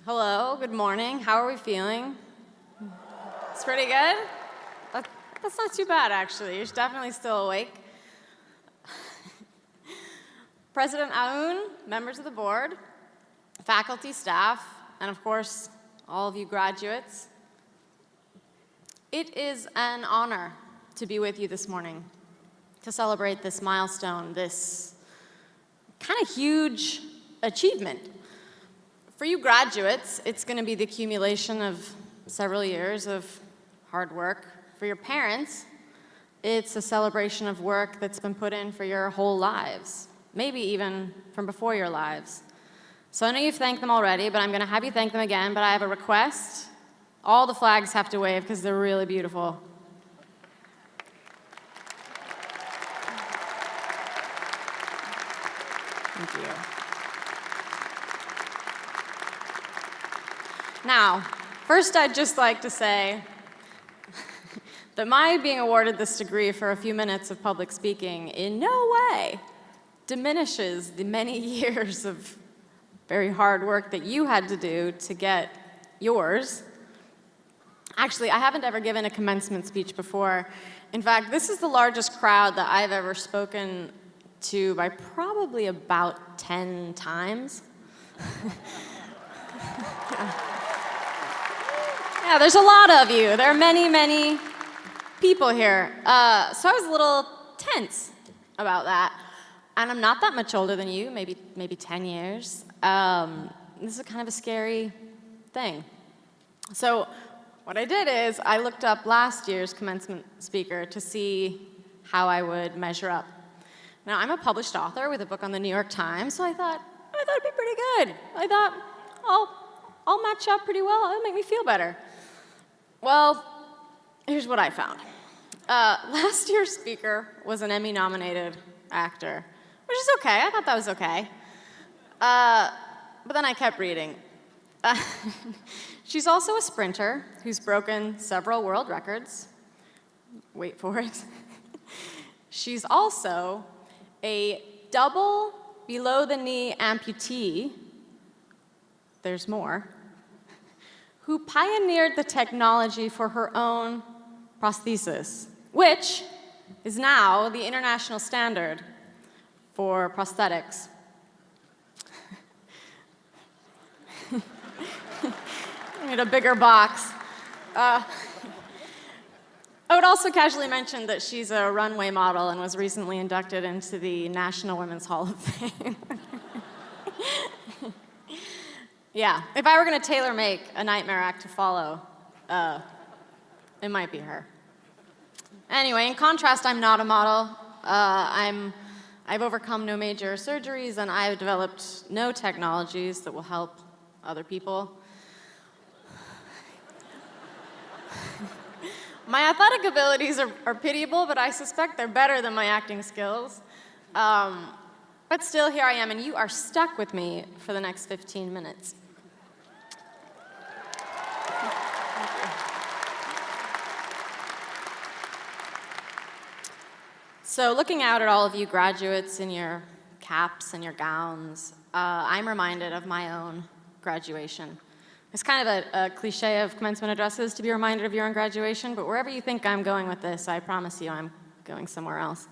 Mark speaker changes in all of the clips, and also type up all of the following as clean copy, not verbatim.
Speaker 1: Hello, good morning. How are we feeling? It's pretty good? That's not too bad, actually. You're definitely still awake. President Aoun, members of the board, faculty, staff, and of course, all of you graduates. It is an honor to be with you this morning to celebrate this milestone, this kind of huge achievement. For you graduates, it's going to be the accumulation of several years of hard work. For your parents, it's a celebration of work that's been put in for your whole lives, maybe even from before your lives. So I know you've thanked them already, but I'm going to have you thank them again, but I have a request. All the flags have to wave because they're really beautiful. Thank you. Now, first I'd just like to say that my being awarded this degree for a few minutes of public speaking in no way diminishes the many years of very hard work that you had to do to get yours. Actually, I haven't ever given a commencement speech before. In fact, this is the largest crowd that I've ever spoken to by probably about 10 times. Yeah, there's a lot of you. There are many, many people here. So I was a little tense about that. And I'm not that much older than you, maybe 10 years. This is kind of a scary thing. So what I did is I looked up last year's commencement speaker to see how I would measure up. Now, I'm a published author with a book on the New York Times, so I thought it'd be pretty good. I thought, I'll match up pretty well. It'll make me feel better. Well, here's what I found. Last year's speaker was an Emmy-nominated actor, which is okay. I thought that was okay. But then I kept reading. She's also a sprinter who's broken several world records. Wait for it. She's also a double below-the-knee amputee. There's more. Who pioneered the technology for her own prosthesis, which is now the international standard for prosthetics. I need a bigger box. I would also casually mention that she's a runway model and was recently inducted into the National Women's Hall of Fame. Yeah, if I were going to tailor-make a nightmare act to follow, it might be her. Anyway, in contrast, I'm not a model. I've overcome no major surgeries, and I've developed no technologies that will help other people. My athletic abilities are pitiable, but I suspect they're better than my acting skills. But still, here I am, and you are stuck with me for the next 15 minutes. So looking out at all of you graduates in your caps and your gowns, I'm reminded of my own graduation. It's kind of a cliche of commencement addresses to be reminded of your own graduation, but wherever you think I'm going with this, I promise you I'm going somewhere else.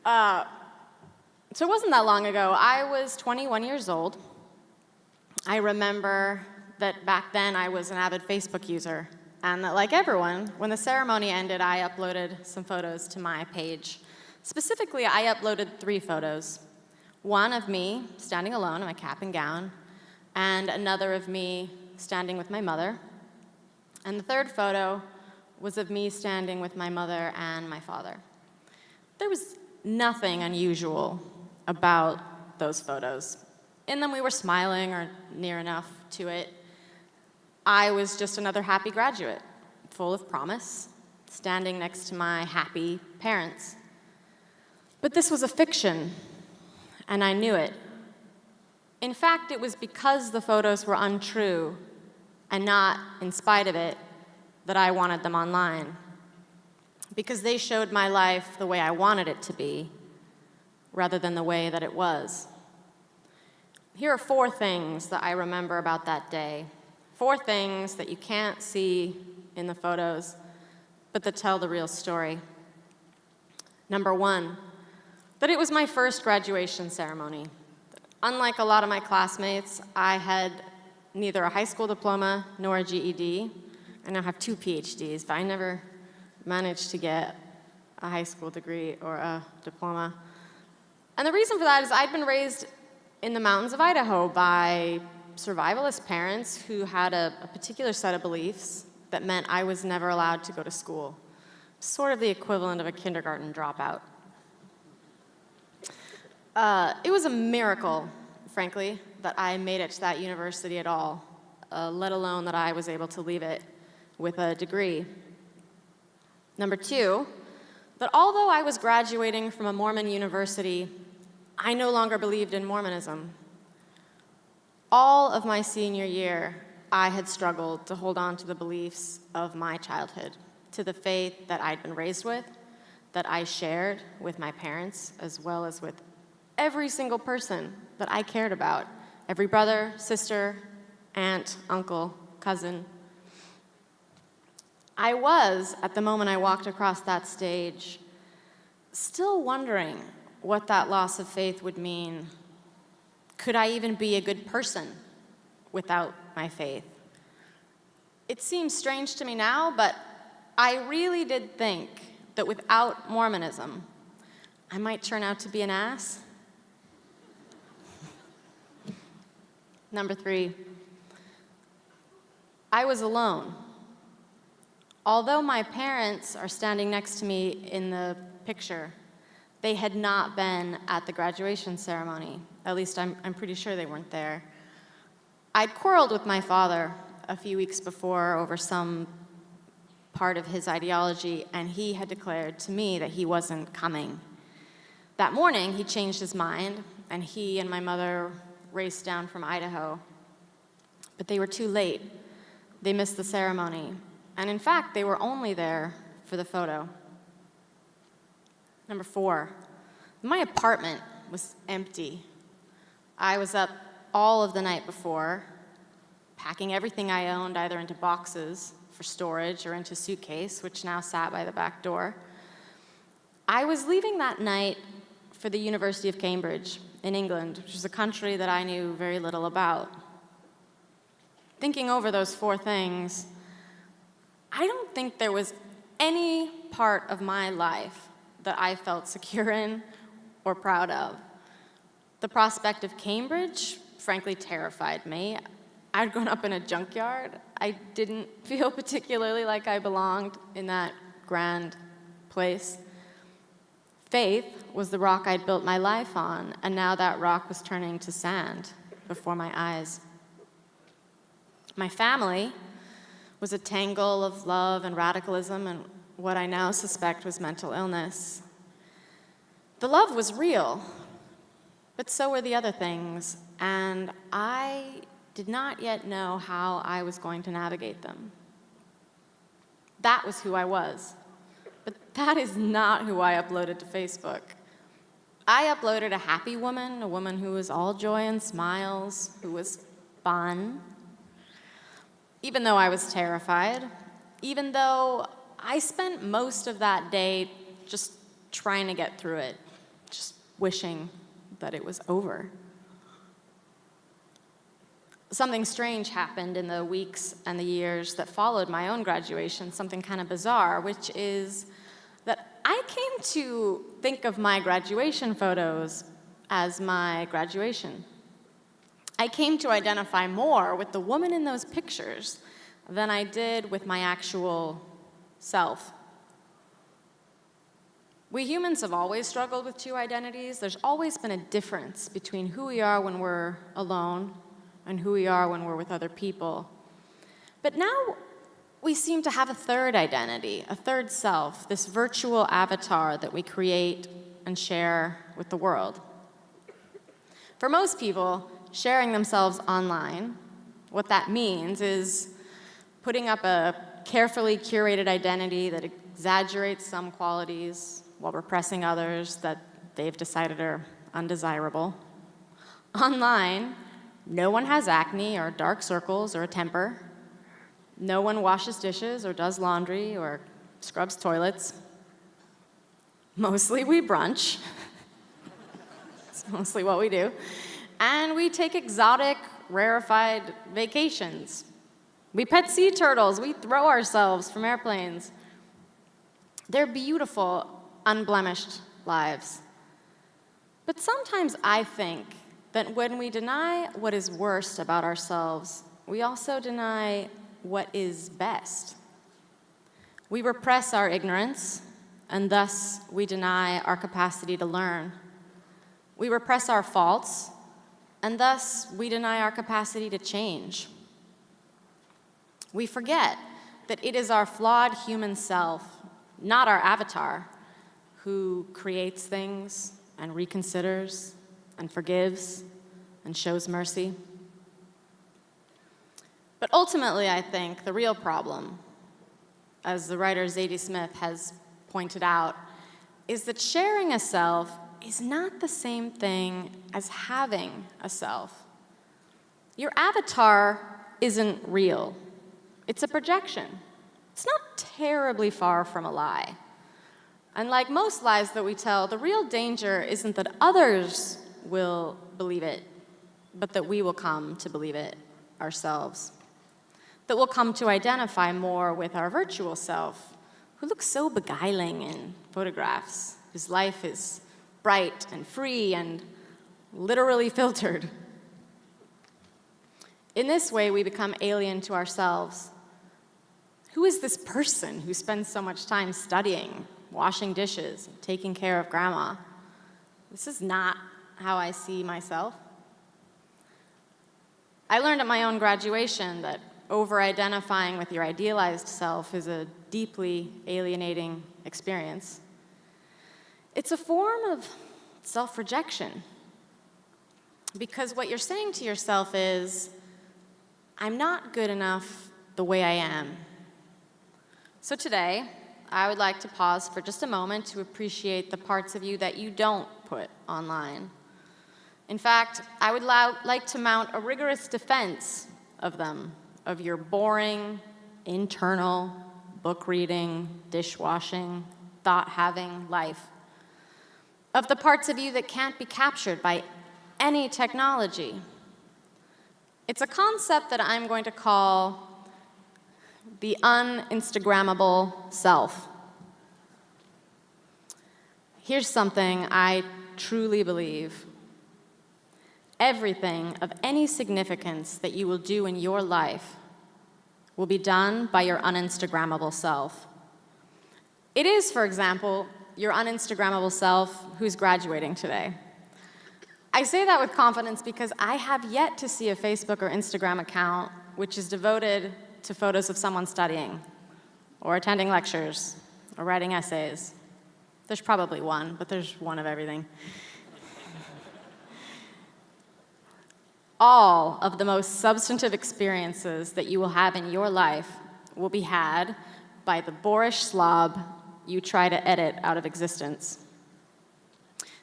Speaker 1: So it wasn't that long ago. I was 21 years old. I remember that back then I was an avid Facebook user, and that like everyone, when the ceremony ended, I uploaded some photos to my page. Specifically, I uploaded 3 photos. One of me standing alone in my cap and gown, and another of me standing with my mother. And the third photo was of me standing with my mother and my father. There was nothing unusual about those photos. In them, we were smiling, or near enough to it. I was just another happy graduate, full of promise, standing next to my happy parents. But this was a fiction, and I knew it. In fact, it was because the photos were untrue, and not in spite of it, that I wanted them online. Because they showed my life the way I wanted it to be, rather than the way that it was. Here are 4 things that I remember about that day. 4 things that you can't see in the photos, but that tell the real story. Number 1, that it was my first graduation ceremony. Unlike a lot of my classmates, I had neither a high school diploma nor a GED. I now have 2 PhDs, but I never managed to get a high school degree or a diploma. And the reason for that is I'd been raised in the mountains of Idaho by survivalist parents who had a particular set of beliefs that meant I was never allowed to go to school. Sort of the equivalent of a kindergarten dropout. It was a miracle, frankly, that I made it to that university at all, let alone that I was able to leave it with a degree. Number 2, that although I was graduating from a Mormon university, I no longer believed in Mormonism. All of my senior year, I had struggled to hold on to the beliefs of my childhood, to the faith that I'd been raised with, that I shared with my parents, as well as with every single person that I cared about, every brother, sister, aunt, uncle, cousin. I was, at the moment I walked across that stage, still wondering what that loss of faith would mean. Could I even be a good person without my faith? It seems strange to me now, but I really did think that without Mormonism, I might turn out to be an ass. Number 3, I was alone. Although my parents are standing next to me in the picture, they had not been at the graduation ceremony. At least I'm pretty sure they weren't there. I'd quarreled with my father a few weeks before over some part of his ideology, and he had declared to me that he wasn't coming. That morning, he changed his mind, and he and my mother raced down from Idaho. But they were too late. They missed the ceremony. And in fact, they were only there for the photo. Number 4, my apartment was empty. I was up all of the night before, packing everything I owned either into boxes for storage or into a suitcase, which now sat by the back door. I was leaving that night for the University of Cambridge in England, which is a country that I knew very little about. Thinking over those 4 things, I don't think there was any part of my life that I felt secure in or proud of. The prospect of Cambridge, frankly, terrified me. I'd grown up in a junkyard. I didn't feel particularly like I belonged in that grand place. Faith was the rock I'd built my life on, and now that rock was turning to sand before my eyes. My family was a tangle of love and radicalism and what I now suspect was mental illness. The love was real, but so were the other things, and I did not yet know how I was going to navigate them. That was who I was, but that is not who I uploaded to Facebook. I uploaded a happy woman, a woman who was all joy and smiles, who was fun, even though I was terrified, even though I spent most of that day just trying to get through it, just wishing that it was over. Something strange happened in the weeks and the years that followed my own graduation, something kind of bizarre, which is that I came to think of my graduation photos as my graduation. I came to identify more with the woman in those pictures than I did with my actual self. We humans have always struggled with 2 identities. There's always been a difference between who we are when we're alone and who we are when we're with other people. But now we seem to have a 3rd identity, a 3rd self, this virtual avatar that we create and share with the world. For most people, sharing themselves online, what that means is putting up a carefully curated identity that exaggerates some qualities while repressing others that they've decided are undesirable. Online, no one has acne or dark circles or a temper. No one washes dishes or does laundry or scrubs toilets. Mostly we brunch. It's mostly what we do. And we take exotic, rarefied vacations. We pet sea turtles. We throw ourselves from airplanes. They're beautiful, unblemished lives. But sometimes I think that when we deny what is worst about ourselves, we also deny what is best. We repress our ignorance, and thus we deny our capacity to learn. We repress our faults, and thus we deny our capacity to change. We forget that it is our flawed human self, not our avatar, who creates things and reconsiders and forgives and shows mercy. But ultimately, I think the real problem, as the writer Zadie Smith has pointed out, is that sharing a self is not the same thing as having a self. Your avatar isn't real. It's a projection. It's not terribly far from a lie. And like most lies that we tell, the real danger isn't that others will believe it, but that we will come to believe it ourselves. That we'll come to identify more with our virtual self, who looks so beguiling in photographs, whose life is bright and free and literally filtered. In this way, we become alien to ourselves. Who is this person who spends so much time studying, washing dishes, and taking care of grandma? This is not how I see myself. I learned at my own graduation that over-identifying with your idealized self is a deeply alienating experience. It's a form of self-rejection. Because what you're saying to yourself is, I'm not good enough the way I am. So today, I would like to pause for just a moment to appreciate the parts of you that you don't put online. In fact, I would like to mount a rigorous defense of them, of your boring, internal, book-reading, dishwashing, thought-having life. Of the parts of you that can't be captured by any technology. It's a concept that I'm going to call the un-Instagrammable self. Here's something I truly believe. Everything of any significance that you will do in your life will be done by your un-Instagrammable self. It is, for example, your un-Instagrammable self who's graduating today. I say that with confidence because I have yet to see a Facebook or Instagram account which is devoted to photos of someone studying, or attending lectures, or writing essays. There's probably one, but there's one of everything. All of the most substantive experiences that you will have in your life will be had by the boorish slob you try to edit out of existence.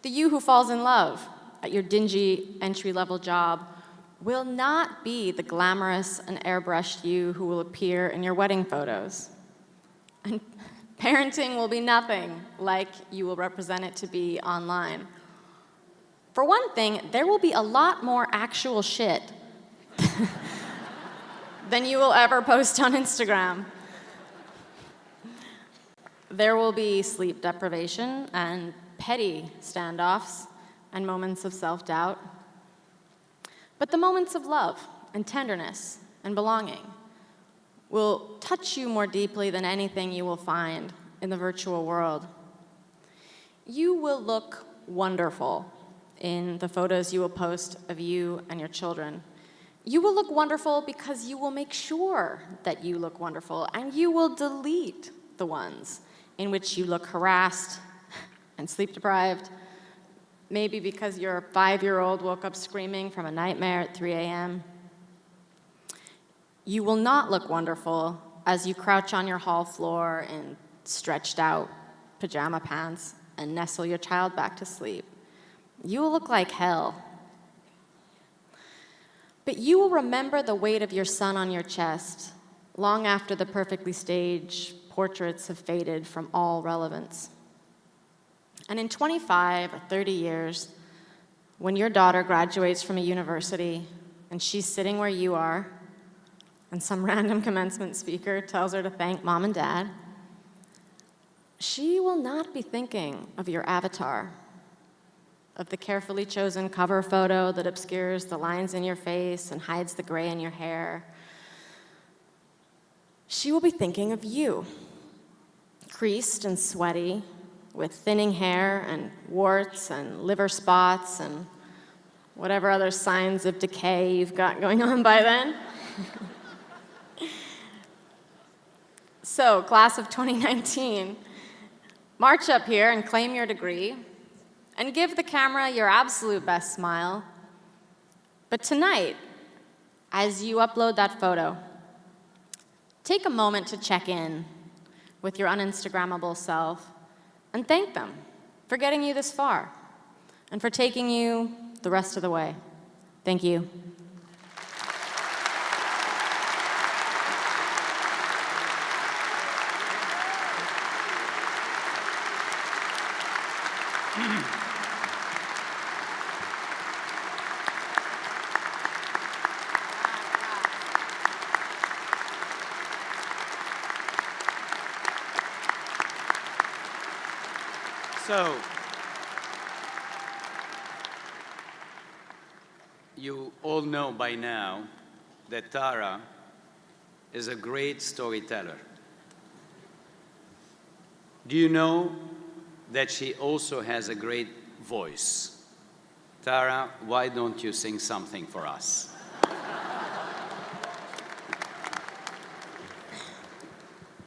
Speaker 1: The you who falls in love at your dingy entry-level job will not be the glamorous and airbrushed you who will appear in your wedding photos. And parenting will be nothing like you will represent it to be online. For one thing, there will be a lot more actual shit than you will ever post on Instagram. There will be sleep deprivation and petty standoffs and moments of self-doubt. But the moments of love and tenderness and belonging will touch you more deeply than anything you will find in the virtual world. You will look wonderful in the photos you will post of you and your children. You will look wonderful because you will make sure that you look wonderful, and you will delete the ones in which you look harassed and sleep-deprived, maybe because your 5-year-old woke up screaming from a nightmare at 3 a.m. You will not look wonderful as you crouch on your hall floor in stretched-out pajama pants and nestle your child back to sleep. You will look like hell. But you will remember the weight of your son on your chest long after the perfectly staged portraits have faded from all relevance. And in 25 or 30 years, when your daughter graduates from a university and she's sitting where you are, and some random commencement speaker tells her to thank mom and dad, she will not be thinking of your avatar, of the carefully chosen cover photo that obscures the lines in your face and hides the gray in your hair. She will be thinking of you, creased and sweaty, with thinning hair and warts and liver spots and whatever other signs of decay you've got going on by then. So, class of 2019, march up here and claim your degree, and give the camera your absolute best smile. But tonight, as you upload that photo, take a moment to check in with your uninstagrammable self and thank them for getting you this far and for taking you the rest of the way. Thank you.
Speaker 2: So, you all know by now that Tara is a great storyteller. Do you know that she also has a great voice? Tara, why don't you sing something for us?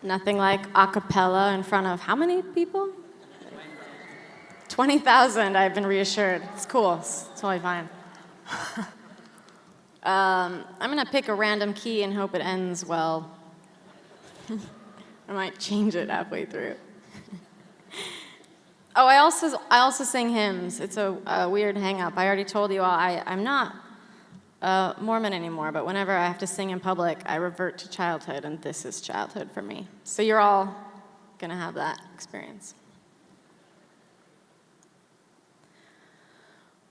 Speaker 1: Nothing like a cappella in front of how many people? 20,000, I've been reassured. It's cool, it's totally fine. I'm gonna pick a random key and hope it ends well. I might change it halfway through. Oh, I also sing hymns. It's a weird hang-up. I already told you all, I'm not Mormon anymore, but whenever I have to sing in public, I revert to childhood, and this is childhood for me. So you're all gonna have that experience.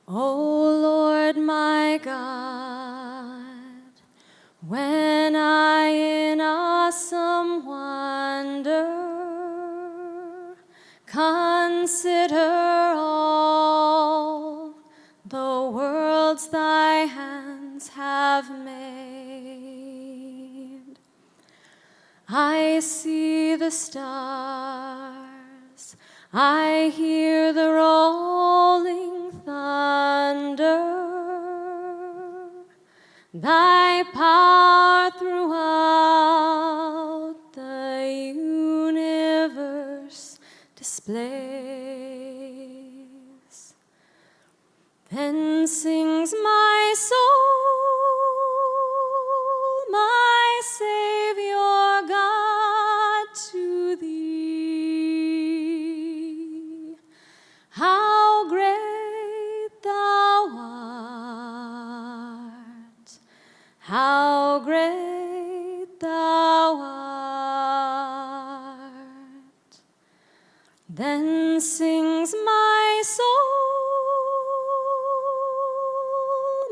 Speaker 1: O Lord my God, when I in awesome wonder consider all the worlds thy hands have made, I see the stars, I hear the rolling thunder, thy power throughout the universe displays. Then sings my soul, my Savior God, to thee. How great thou art, how great thou art. Then sings my soul,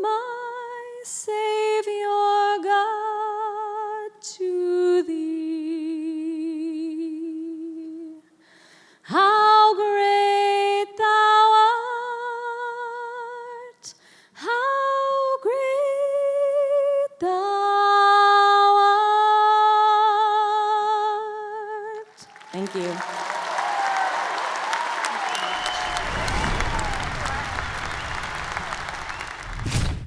Speaker 1: my Savior God, to thee. How great thou art, how great thou art. Thank you.